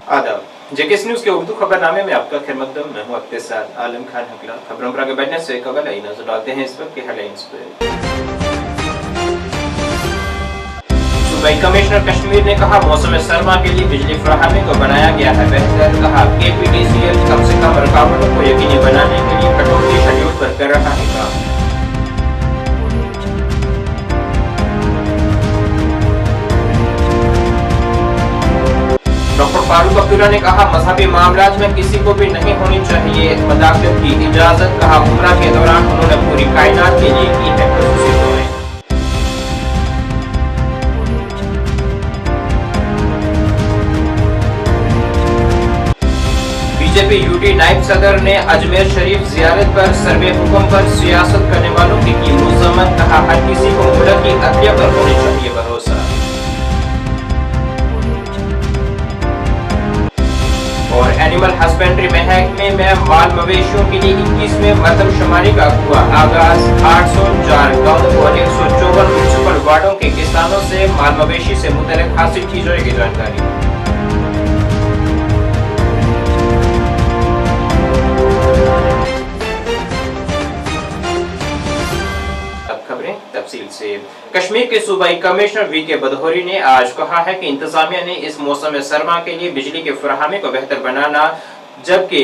आदाब, JKS news के उर्दू खबरनामे में आपका खैरमकदम। मैं हूं आपके साथ आलम खान हकला। खबरों पर आगे बढ़ने से कबल आई नजर डालते हैं इस वक्त की हेडलाइंस पर। सूबाई कमिश्नर कश्मीर ने कहा, मौसम सरमा के लिए बिजली फराहमी को बनाया गया है बेहतर। कहा, केपीडीसीएल कम से कम रुकावटों को यकीनी बनाने के लिए कटौती शेड्यूल पर कर रहा है काम। डॉक्टर फारूक अब्दुल्ला ने कहा, मजहबी मामलात में किसी को भी नहीं होनी चाहिए मदाखलत की इजाजत। कहा, उम्रा के दौरान उन्होंने पूरी कायनात के लिए की है खुसूसी दुआएं। बीजेपी यूटी नायब सदर ने अजमेर शरीफ जियारत पर सर्वे हुक्म पर सियासत करने वालों की मुज़म्मत। कहा, हर किसी को मुल्क की अदलिया पर होनी चाहिए भरोसा। और एनिमल हस्बेंड्री महकमे में माल मवेशियों के लिए 21वें मरदमशुमारी का हुआ आगाज। 804 गाँव और 154 म्युनिसिपल वार्डों के किसानों से माल मवेशी से मुतल्लिक हासिल की जाएगी जानकारी। तफसील से कश्मीर के सूबाई कमिश्नर वी.के. भदौरी ने आज कहा है कि इंतजामिया ने इस मौसम सरमा के लिए बिजली की फराहमी को बेहतर बनाना, जबकि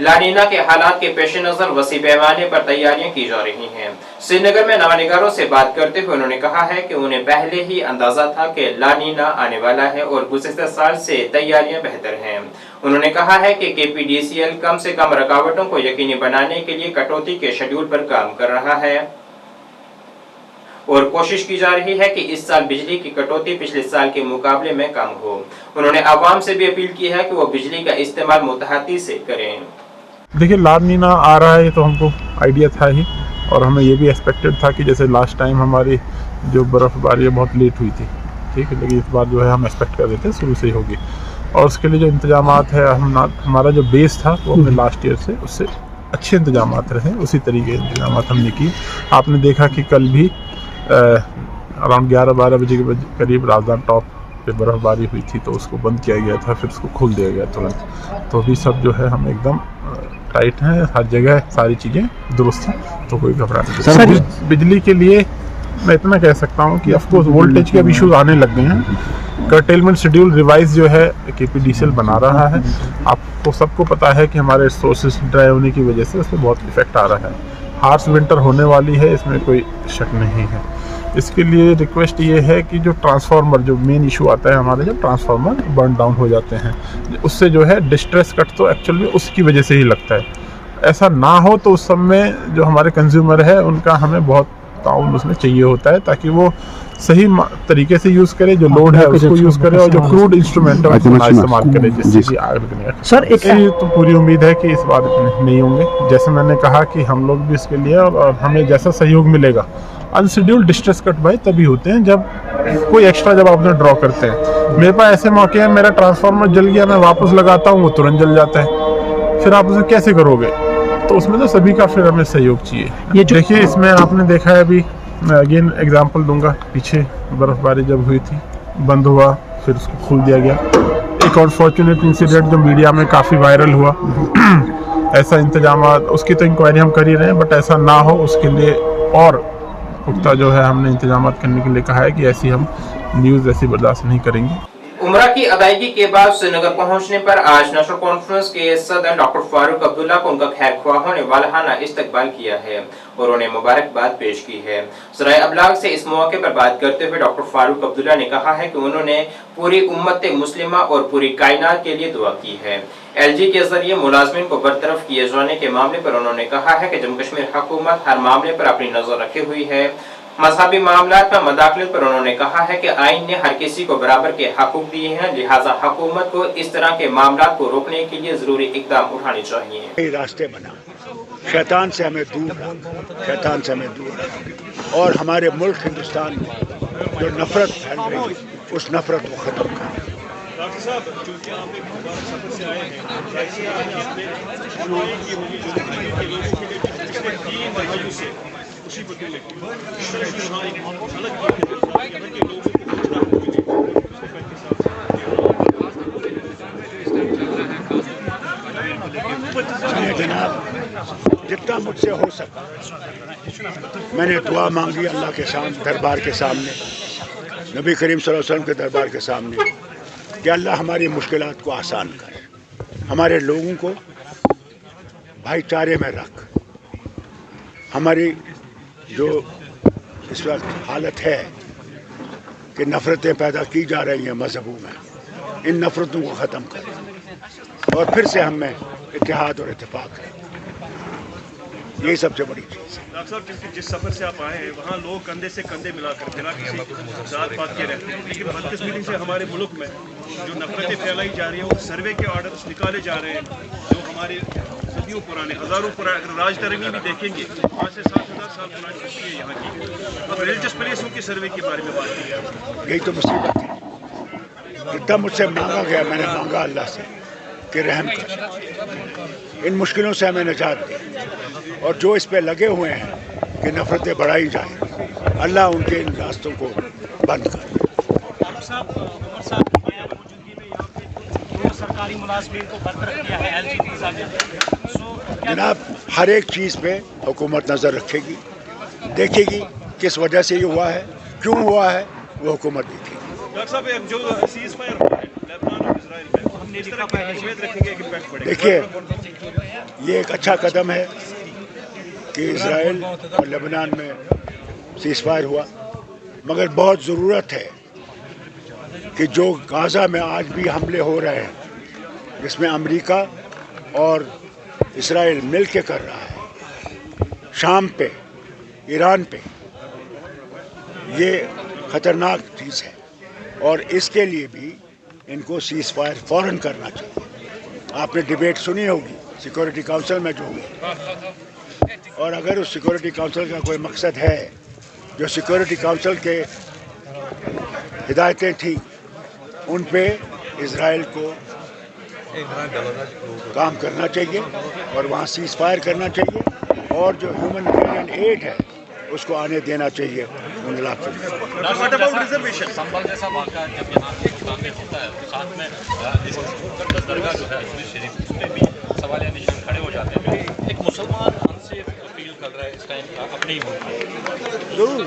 लानीना के हालात के पेश नजर वसी पैमाने पर तैयारियां की जा रही हैं। श्रीनगर में नवानिगारों से बात करते हुए उन्होंने कहा है कि उन्हें पहले ही अंदाजा था कि लानीना आने वाला है और गुज़िश्ता साल से तैयारियां बेहतर हैं। उन्होंने कहा है कि केपीडीसीएल कम से कम रुकावटों को यकीनी बनाने के लिए कटौती के शेड्यूल पर काम कर रहा है और कोशिश की जा रही है कि इस साल बिजली की कटौती पिछले साल के मुकाबले में कम हो। उन्होंने आवाम से भी अपील की है कि वो बिजली का इस्तेमाल मुतहती से करें। देखिए, लानीना आ रहा है तो हमको आइडिया था ही, और हमें ये भी एक्सपेक्टेड था कि जैसे लास्ट टाइम हमारी जो बर्फ़बारी है बहुत लेट हुई थी, ठीक है, लेकिन इस बार जो है हम एक्सपेक्ट कर रहे थे शुरू से ही होगी। और उसके लिए जो इंतजामात है, हमारा जो बेस था वो अपने लास्ट ईयर से उससे अच्छे इंतजामात रहे, उसी तरीके के इंतजामात हमने किए। आपने देखा कि कल भी अराउंड 11-12 बजे के करीब राजधानी टॉप पे बर्फ़बारी हुई थी, तो उसको बंद किया गया था, फिर उसको खोल दिया गया तुरंत। तो अभी सब जो है हम एकदम टाइट हैं, हर जगह सारी चीज़ें दुरुस्त हैं, तो कोई घबराने नहीं। बिजली के लिए मैं इतना कह सकता हूँ कि ऑफकोर्स वोल्टेज के अब इशूज़ आने लग गए हैं। कर्टेलमेंट शेड्यूल रिवाइज जो है केपीडीसीएल बना रहा है। आपको सबको पता है कि हमारे सोर्सेज ड्राई होने की वजह से उसमें बहुत इफेक्ट आ रहा है। हार्श विंटर होने वाली है, इसमें कोई शक नहीं है। इसके लिए रिक्वेस्ट ये है कि जो ट्रांसफार्मर, जो मेन इशू आता है हमारे, जब ट्रांसफार्मर बर्न डाउन हो जाते हैं, उससे जो है डिस्ट्रेस कट तो एक्चुअल में उसकी वजह से ही लगता है। ऐसा ना हो तो उस समय जो हमारे कंज्यूमर है उनका हमें बहुत ताउन उसमें चाहिए होता है, ताकि वो सही तरीके से यूज़ करे, जो लोड है उसको यूज़ करे, और जो क्रूड इंस्ट्रूमेंट है उसको ना इस्तेमाल करे, जिससे कि आग लगने। सर एक तो पूरी उम्मीद है कि इस बार नहीं होंगे। जैसे मैंने कहा कि हम लोग भी इसके लिए, और हमें जैसा सहयोग मिलेगा। अनशेड्यूल्ड डिस्ट्रेस कट भाई तभी होते हैं जब कोई एक्स्ट्रा, जब आप ड्रॉ करते हैं। मेरे पास ऐसे मौके हैं, मेरा ट्रांसफार्मर जल गया, मैं वापस लगाता हूँ, वो तुरंत जल जाता है, फिर आप उसे कैसे करोगे? तो उसमें तो सभी का फिर हमें सहयोग चाहिए। ये देखिए, इसमें आपने देखा है, अभी मैं अगेन एग्जांपल दूंगा, पीछे बर्फबारी जब हुई थी, बंद हुआ, फिर उसको खोल दिया गया। एक अनफॉर्चुनेट इंसिडेंट जो मीडिया में काफ़ी वायरल हुआ। ऐसा इंतजाम, उसकी तो इंक्वायरी हम कर ही रहे हैं, बट ऐसा ना हो उसके लिए और पुख्ता जो है हमने इंतजाम करने के लिए कहा है कि ऐसी हम न्यूज़ ऐसी बर्दाश्त नहीं करेंगे। उम्रा की अदायगी के बाद श्रीनगर पहुंचने पर आज नेशनल कॉन्फ्रेंस के सदर डॉक्टर फारूक अब्दुल्ला को उनका खैरख्वाहों ने वालहाना इस्तकबाल किया है और उन्हें मुबारकबाद पेश की है। ज़राए अबलाग से इस मौके पर बात करते हुए डॉक्टर फारूक अब्दुल्ला ने कहा है कि उन्होंने पूरी उम्मत मुस्लिमा और पूरी कायनात के लिए दुआ की है। एलजी के जरिए मुलाजमिन को बरतरफ किए जाने के मामले पर उन्होंने कहा है कि जम्मू कश्मीर हुकूमत हर मामले पर अपनी नजर रखे हुई है। मजहबी मामलात में मदाखलत पर उन्होंने कहा है कि आइन ने हर किसी को बराबर के हकूक दिए हैं, लिहाजा हुकूमत को इस तरह के मामलात को रोकने के लिए जरूरी इकदाम उठाने चाहिए। रास्ते बना, शैतान से हमें दूर रख, शैतान से हमें दूर रख, और हमारे मुल्क हिंदुस्तान में जो नफरत फैल रही है उस नफरत को खत्म कर। डॉक्टर साहब, चूंकि आप एक मुबारक सफर से आए हैं, उसी पर अलग जितना मुझसे हो सका मैंने दुआ मांगी अल्लाह के सामने, दरबार के सामने, नबी करीम सल्लल्लाहु अलैहि वसल्लम के दरबार के सामने कि अल्लाह हमारी मुश्किलात को आसान कर, हमारे लोगों को भाईचारे में रख। हमारी जो इस वक्त हालत है कि नफ़रतें पैदा की जा रही हैं मजहबों में, इन नफ़रतों को ख़त्म करें और फिर से हम में इत्तेहाद और इत्तेफाक है। यही सबसे बड़ी चीज़ है। डॉक्टर साहब, क्योंकि जिस सफ़र से आप आए हैं वहाँ लोग कंधे से कंधे मिलाकर बिना किसी जात पात के रहते हैं, लेकिन बदकिस्मती से हमारे मुल्क में जो नफरतें फैलाई जा रही हैं, वो सर्वे के ऑर्डर्स निकाले जा रहे हैं जो हमारे सदियों पुराने, हज़ारों पुराने, अगर राज तरंगी भी देखेंगे 5 से 7,000 साल पुरानी हिस्ट्री है यहाँ की। अब रिलीजियस प्लेसों के सर्वे के बारे में बात की है। यही तो मुसीबत है। जितना मुझसे मांगा गया मैंने मांगा अल्लाह से कि रहम कर, इन मुश्किलों से हमें निजात दे, और जो इस पे लगे हुए हैं कि नफरतें बढ़ाई जाए, अल्लाह उनके इन रास्तों को बंद कर। सरकारी मुलाजमीन को बरतरफ किया है LG जनाब, हर एक चीज़ पे हुकूमत नज़र रखेगी, देखेगी किस वजह से ये हुआ है, क्यों हुआ है, वो हुकूमत देखेगी। डॉक्टर साहब, एक जो सीज़ फायर हुआ है लेबनान और इजराइल में, हमने इस तरह की उम्मीद रखेंगे कि इम्पैक्ट पड़ेगा। देखिए, ये एक अच्छा कदम है कि इजराइल और लेबनान में सीज़ फायर हुआ, मगर बहुत ज़रूरत है कि जो गाज़ा में आज भी हमले हो रहे हैं, जिसमें अमेरिका और इजराइल मिल के कर रहा है, शाम पे, ईरान पे, ये ख़तरनाक चीज़ है और इसके लिए भी इनको सीज़ फायर फ़ौरन करना चाहिए। आपने डिबेट सुनी होगी सिक्योरिटी काउंसिल में जो हुई, और अगर उस सिक्योरिटी काउंसिल का कोई मकसद है, जो सिक्योरिटी काउंसिल के हिदायतें थी, उन पे इजराइल को काम करना चाहिए और वहाँ सीज़ फायर करना चाहिए, और जो ह्यूमैनिटेरियन एड है उसको आने देना चाहिए उन इलाकों में। संभल जैसा वाक़ा जब यहाँ पाकिस्तान में होता है, साथ में मुक़द्दस दरगाह जो है शरीफ, उसमें भी सवालिया निशान खड़े हो जाते हैं। एक मुसलमान अनसेफ फील कर रहा है इस टाइम अपने ही मुल्क में। जरूर,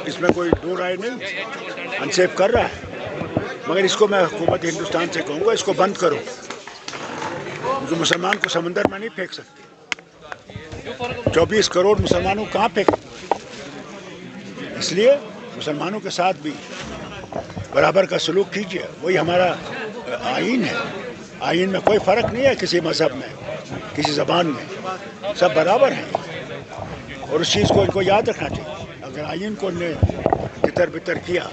इसमें कोई दो राय नहीं, अनसेफ कर रहा है, मगर इसको मैं हुकूमत हिंदुस्तान से कहूँगा इसको बंद करो, क्योंकि मुसलमान को समंदर में नहीं फेंक सकते। 24 करोड़ मुसलमानों को कहाँ फेंक, इसलिए मुसलमानों के साथ भी बराबर का सलूक कीजिए, वही हमारा आईन है। आईन में कोई फ़र्क नहीं है किसी मज़हब में, किसी ज़बान में, सब बराबर हैं, और उस चीज़ को इनको याद रखना चाहिए। अगर आईन को ने तितर बितर किया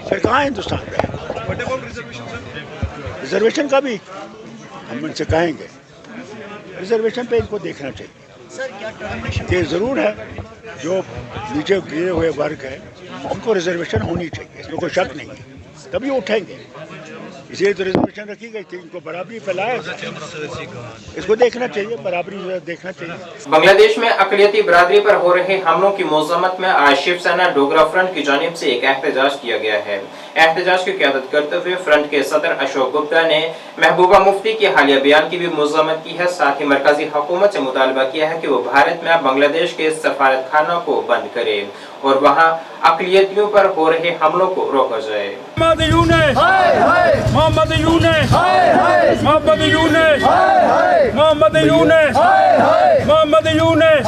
फिर कहाँ हिंदुस्तान रहेगा। रिजर्वेशन का भी हम इनसे कहेंगे, रिजर्वेशन पे इनको देखना चाहिए। ये ज़रूर है जो नीचे गिरे हुए वर्ग है उनको रिजर्वेशन होनी चाहिए, इसमें कोई शक नहीं है, तभी उठेंगे। इसलिए तो रिजर्वेशन रखी गई थी, इनको बराबरी फैलाया, इसको देखना चाहिए, बराबरी देखना चाहिए। बांग्लादेश में अक़लियती बरादरी पर हो रहे हमलों की मज़म्मत में आज शिवसेना डोगरा फ्रंट की जानिब से एक एहतजाज किया गया है। एहतजाज की क़यादत करते हुए फ्रंट के सदर अशोक गुप्ता ने महबूबा मुफ्ती के हालिया बयान की भी मज़म्मत की है। साथ ही मरकजी हुकूमत से मुतालबा किया है कि वो भारत में बांग्लादेश के सफारतखाना को बंद करे और वहाँ अक़लियतियों पर हो रहे हमलों को रोका जाए। मोहम्मद यूनुस, मोहम्मद यूनुस, मोहम्मद यूनुस, मोहम्मद यूनुस, मोहम्मद यूनुस,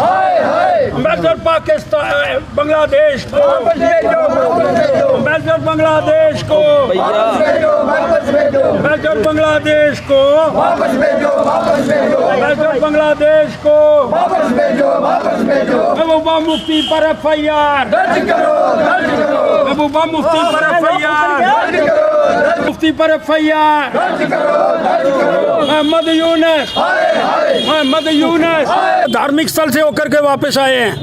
अम्बेसडर पाकिस्तान बांग्लादेश को, अम्बेसडर बांग्लादेश को, अम्बेसडर बांग्लादेश को, अम्बेसडर बांग्लादेश को, महबूबा मुफ्ती पर FIR, महबूबा मुफ्ती पर FIR, मुफ्ती पर FIR, मोहम्मद यूनुस, मोहम्मद यूनुस धार्मिक स्थल से होकर के वापस आए हैं,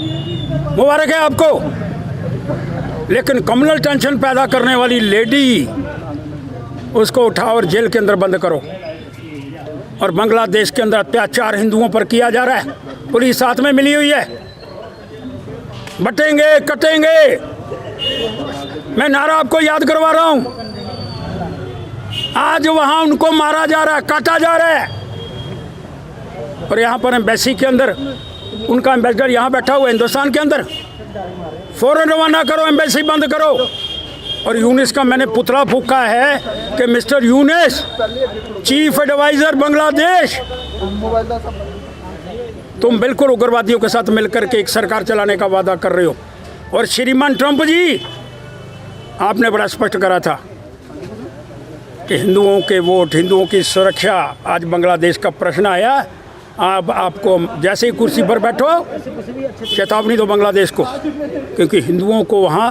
मुबारक है आपको। लेकिन कम्युनल टेंशन पैदा करने वाली लेडी, उसको उठाओ और जेल के अंदर बंद करो। और बांग्लादेश के अंदर अत्याचार हिंदुओं पर किया जा रहा है, पुलिस साथ में मिली हुई है, बटेंगे कटेंगे। मैं नारा आपको याद करवा रहा हूं, आज वहां उनको मारा जा रहा है, काटा जा रहा है, और यहाँ पर एम्बेसी के अंदर उनका एम्बेसडर यहाँ बैठा हुआ है हिंदुस्तान के अंदर, फ़ौरन रवाना करो, एम्बेसी बंद करो। और यूनिस का मैंने पुतला फूका है कि mister Yunus, chief adviser Bangladesh, तुम बिल्कुल उग्रवादियों के साथ मिलकर के एक सरकार चलाने का वादा कर रहे हो। और श्रीमान ट्रंप जी, आपने बड़ा स्पष्ट करा था कि हिंदुओं के वोट, हिंदुओं की सुरक्षा, आज बांग्लादेश का प्रश्न आया। अब आपको जैसे ही कुर्सी पर बैठो, चेतावनी दो बांग्लादेश को, क्योंकि हिंदुओं को वहाँ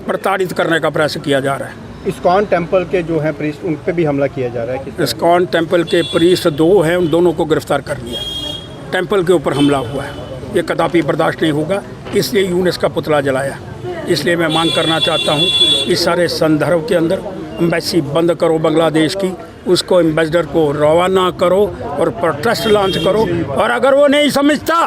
प्रताड़ित करने का प्रयास किया जा रहा है। इस्कॉन टेम्पल के जो हैं प्रीस्ट, उन पे भी हमला किया जा रहा है। इस्कॉन टेम्पल के प्रीस्ट 2 हैं, उन दोनों को गिरफ्तार कर लिया। टेम्पल के ऊपर हमला हुआ है, ये कदापि बर्दाश्त नहीं होगा, इसलिए यूनिस का पुतला जलाया। इसलिए मैं मांग करना चाहता हूँ, इस सारे संदर्भ के अंदर एम्बेसी बंद करो बांग्लादेश की, उसको एम्बेसडर को रवाना करो और प्रोटेस्ट लॉन्च करो। और अगर वो नहीं समझता,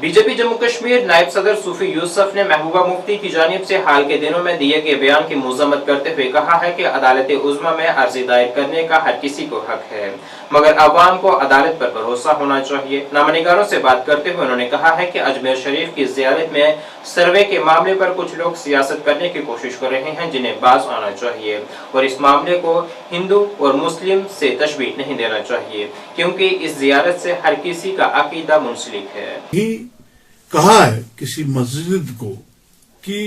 बीजेपी जम्मू कश्मीर नायब सदर सूफी यूसुफ ने महबूबा मुफ्ती की जानिब से हाल के दिनों में दिए गए बयान की मजम्मत करते हुए कहा है कि अदालत उज़्मा में अर्जी दायर करने का हर किसी को हक है, मगर अवाम को अदालत पर भरोसा होना चाहिए। नामनिगारों से बात करते हुए उन्होंने कहा है कि अजमेर शरीफ की ज़ियारत में सर्वे के मामले पर कुछ लोग सियासत करने की कोशिश कर रहे हैं, जिन्हें बाज आना चाहिए और इस मामले को हिंदू और मुस्लिम से तशबीह नहीं देना चाहिए, क्योंकि इस ज़ियारत से हर किसी का अकीदा मुंसलिक है। कहा है किसी मस्जिद को कि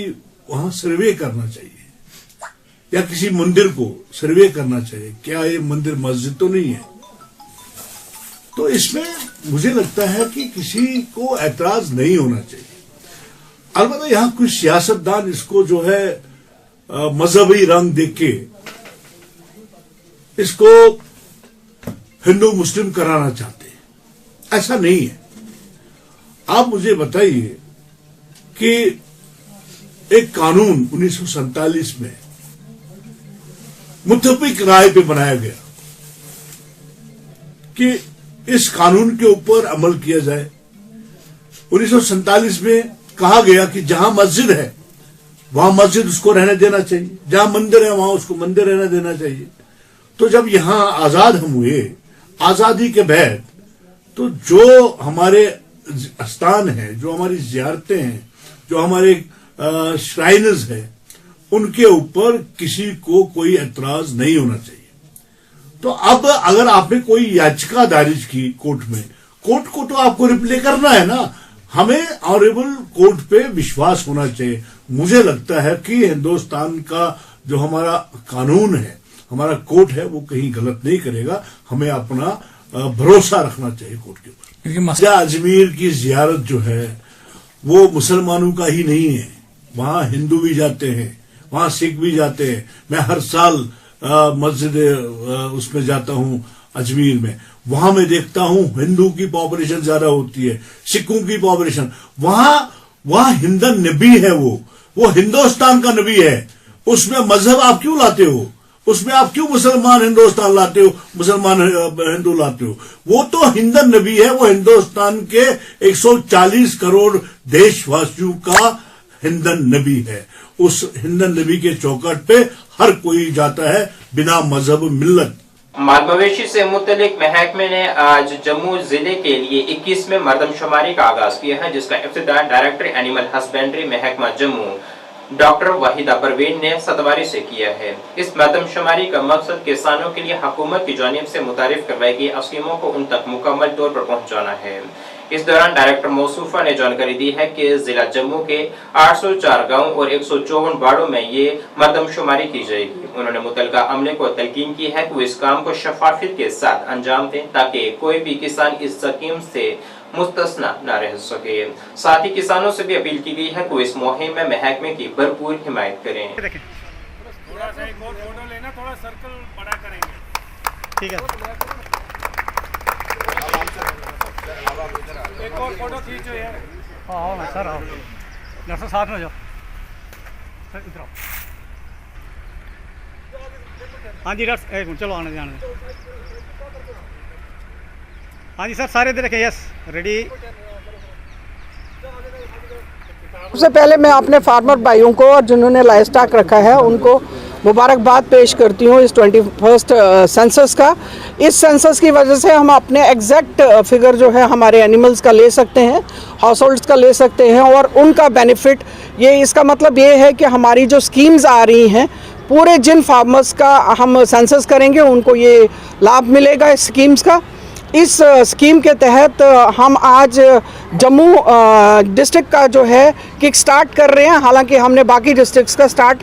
वहां सर्वे करना चाहिए या किसी मंदिर को सर्वे करना चाहिए, क्या ये मंदिर मस्जिद तो नहीं है? तो इसमें मुझे लगता है कि किसी को ऐतराज नहीं होना चाहिए। अलबत्ता यहां कुछ सियासतदान इसको जो है मजहबी रंग देख के इसको हिंदू मुस्लिम कराना चाहते हैं। ऐसा नहीं है। आप मुझे बताइए कि एक कानून 1947 में मुत्तफिक राय पे बनाया गया कि इस कानून के ऊपर अमल किया जाए। 1947 में कहा गया कि जहां मस्जिद है वहां मस्जिद उसको रहने देना चाहिए, जहां मंदिर है वहां उसको मंदिर रहने देना चाहिए। तो जब यहां आजाद हम हुए, आजादी के बाद, तो जो हमारे स्थान है, जो हमारी जियारतें हैं, जो हमारे श्राइनर्स हैं, उनके ऊपर किसी को कोई एतराज नहीं होना चाहिए। तो अब अगर आपने कोई याचिका दायर की कोर्ट में, कोर्ट को तो आपको रिप्ले करना है ना। हमें ऑनरेबल कोर्ट पे विश्वास होना चाहिए। मुझे लगता है कि हिंदुस्तान का जो हमारा कानून है, हमारा कोर्ट है, वो कहीं गलत नहीं करेगा। हमें अपना भरोसा रखना चाहिए कोर्ट के ऊपर। अजमेर की जियारत जो है वो मुसलमानों का ही नहीं है, वहां हिंदू भी जाते हैं, वहां सिख भी जाते हैं। मैं हर साल मस्जिद उसमें जाता हूं अजमेर में, वहां मैं देखता हूं हिंदू की पॉपुलेशन ज्यादा होती है, सिखों की पॉपुलेशन। वहां हिंदन नबी है, वो हिंदुस्तान का नबी है। उसमें मजहब आप क्यों लाते हो? उसमें आप क्यों मुसलमान हिंदुस्तान लाते हो, मुसलमान हिंदू लाते हो? वो तो हिंदन नबी है, वो हिंदुस्तान के 140 करोड़ देशवासियों का हिंदन नबी है। उस हिंदन नबी के चौखट पे हर कोई जाता है बिना मजहब मिल्लत। माल मवेशी से मुतल्लिक महकमे ने आज जम्मू जिले के लिए 21वें मरदमशुमारी का आगाज किया है, जिसका इब्तिदा डायरेक्टर एनिमल हस्बेंड्री महकमा जम्मू डॉक्टर वाहिदा परवीन ने सतवारी से किया है। इस मरदमशुमारी का मकसद किसानों के लिए हुकूमत की जानिब से मुतारिफ करवाई गई स्कीमों को उन तक मुकम्मल तौर पर पहुंचाना है। इस दौरान डायरेक्टर मौसूफा ने जानकारी दी है कि जिला जम्मू के 804 गाँव और 154 बाड़ों में ये मरदमशुमारी की जाएगी। उन्होंने मुतलका अमले को तलकीन की है कि वो इस काम को शफाफियत के साथ अंजाम दें, ताकि कोई भी किसान इस स्कीम से मुस्तस्ना न रह सके। साथ ही किसानों से भी अपील की गई है कि वो इस मुहिम में महकमे की भरपूर हिमायत करें। थोड़ा सा एक और फोटो लेना, थोड़ा सर्कल बड़ा करेंगे। ठीक है, एक और फोटो खींचो यार। हाँ हाँ सर, आओ डॉक्टर साथ में जाओ सर, इधर आओ। हाँ जी डॉक्टर, एक मिनट चलो आने जाने। हाँ जी सर, सारे इधर रखे। Yes, ready. सबसे पहले मैं अपने फार्मर भाइयों को और जिन्होंने लाइव स्टॉक रखा है उनको मुबारकबाद पेश करती हूँ इस 21st सेंसस का। इस सेंसस की वजह से हम अपने एग्जैक्ट फिगर जो है हमारे एनिमल्स का ले सकते हैं, हाउस होल्ड्स का ले सकते हैं, और उनका बेनिफिट ये, इसका मतलब ये है कि हमारी जो स्कीम्स आ रही हैं, पूरे जिन फार्मर्स का हम सेंसस करेंगे उनको ये लाभ मिलेगा इस स्कीम्स का। इस स्कीम के तहत हम आज जम्मू डिस्ट्रिक्ट का जो है किक स्टार्ट कर रहे हैं। हालांकि हमने बाकी डिस्ट्रिक्ट्स का स्टार्ट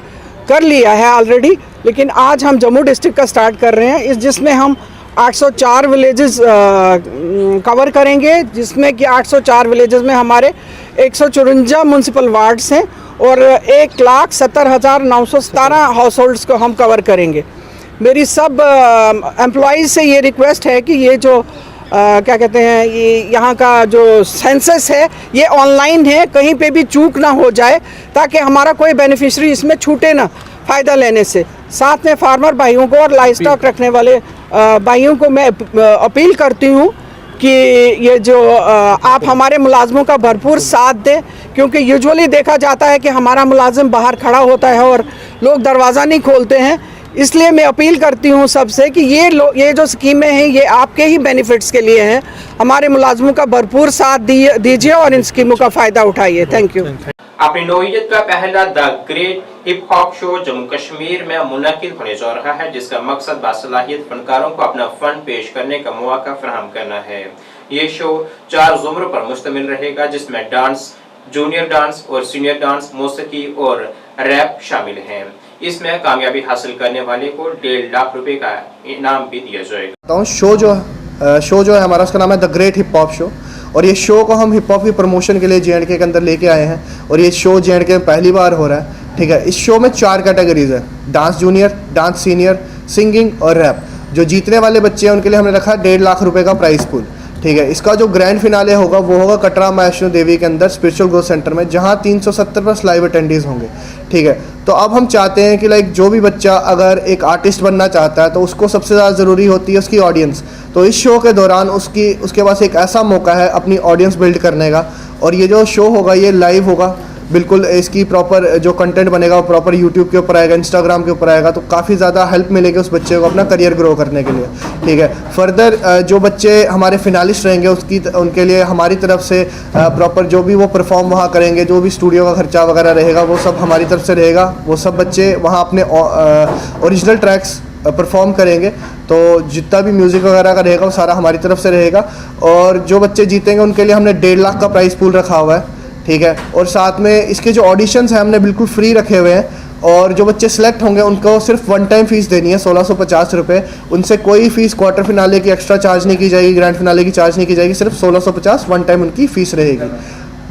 कर लिया है ऑलरेडी, लेकिन आज हम जम्मू डिस्ट्रिक्ट का स्टार्ट कर रहे हैं, जिसमें हम 804 विलेजेस कवर करेंगे, जिसमें कि 804 विलेजेस में हमारे 154 म्यूनसिपल वार्ड्स हैं और 1,70,917 हाउस होल्ड्स को हम कवर करेंगे। मेरी सब एम्प्लॉइज़ से ये रिक्वेस्ट है कि ये जो क्या कहते हैं, ये यहाँ का जो सेंसस है ये ऑनलाइन है, कहीं पे भी चूक ना हो जाए, ताकि हमारा कोई बेनिफिशरी इसमें छूटे ना फ़ायदा लेने से। साथ में फार्मर भाइयों को और लाइव स्टॉक रखने वाले भाइयों को मैं अपील करती हूँ कि ये जो आप हमारे मुलाजमों का भरपूर साथ दें, क्योंकि यूजुअली देखा जाता है कि हमारा मुलाजिम बाहर खड़ा होता है और लोग दरवाज़ा नहीं खोलते हैं। इसलिए मैं अपील करती हूँ सबसे कि ये जो स्कीमें हैं ये आपके ही बेनिफिट्स के लिए हैं। हमारे मुलाजमों का भरपूर साथ दीजिए और इन स्कीमों का फ़ायदा उठाइए। Thank you. अपनी नौइयत का पहला the great hip hop show Jammu Kashmir में मुनक्किद होने जा रहा है, जिसका मकसद बासलाहियत फनकारों को अपना फन पेश करने का मौका फराहम करना है। ये शो 4 ज़ुमरों पर मुश्तमिल रहेगा, जिसमें डांस, जूनियर डांस और सीनियर डांस, मौसीकी और रैप शामिल हैं। इसमें कामयाबी हासिल करने वाले को 1.5 लाख रुपए का इनाम भी दिया जाएगा। शो जो है हमारा, उसका नाम है the great hip hop show, और ये शो को हम हिप हॉप की प्रमोशन के लिए J&K के अंदर लेके आए हैं, और ये शो J&K में पहली बार हो रहा है। ठीक है, इस शो में 4 कैटेगरीज है, dance junior, dance senior, singing और रैप। जो जीतने वाले बच्चे हैं उनके लिए हमने रखा 1.5 लाख रुपए का प्राइस पूल। ठीक है, इसका जो ग्रैंड फिनाले होगा वो होगा कटरा वैष्णो देवी के अंदर स्पिरिचुअल ग्रोथ सेंटर में, जहाँ 370+ लाइव अटेंडीज होंगे। ठीक है, तो अब हम चाहते हैं कि जो भी बच्चा अगर एक आर्टिस्ट बनना चाहता है तो उसको सबसे ज़्यादा ज़रूरी होती है उसकी ऑडियंस। तो इस शो के दौरान उसके पास एक ऐसा मौका है अपनी ऑडियंस बिल्ड करने का, और ये जो शो होगा ये लाइव होगा बिल्कुल। इसकी प्रॉपर जो कंटेंट बनेगा वो प्रॉपर यूट्यूब के ऊपर आएगा, इंस्टाग्राम के ऊपर आएगा, तो काफ़ी ज़्यादा हेल्प मिलेगी उस बच्चे को अपना करियर ग्रो करने के लिए। ठीक है, फर्दर जो बच्चे हमारे फिनालिस्ट रहेंगे उनके लिए हमारी तरफ से प्रॉपर जो भी वो परफॉर्म वहाँ करेंगे, जो भी स्टूडियो का खर्चा वगैरह रहेगा वो सब हमारी तरफ से रहेगा। वो सब बच्चे वहाँ अपने ओरिजिनल ट्रैक्स परफॉर्म करेंगे, तो जितना भी म्यूज़िक वगैरह का रहेगा वो सारा हमारी तरफ से रहेगा। और जो बच्चे जीतेंगे उनके लिए हमने 1.5 लाख का प्राइस पूल रखा हुआ है। ठीक है, और साथ में इसके जो ऑडिशंस हैं हमने बिल्कुल फ्री रखे हुए हैं, और जो बच्चे सेलेक्ट होंगे उनको सिर्फ 1 टाइम फ़ीस देनी है 1650 रुपये। उनसे कोई फ़ीस क्वार्टर फिनाले की एक्स्ट्रा चार्ज नहीं की जाएगी, ग्रैंड फिनाले की चार्ज नहीं की जाएगी, सिर्फ 1650 1 टाइम उनकी फ़ीस रहेगी।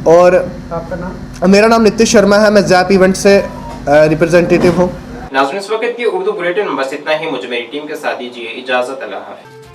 और आपका नाम? मेरा नाम नितिश शर्मा है, मैं ज़ैप इवेंट से रिप्रेजेंटेटिव हूँ। नाज़रीन, इस वक्त की उर्दू बुलेटिन में बस इतना ही। मुझे मेरी टीम के साथ दीजिए इजाज़त। अल्लाह हाफ़िज़।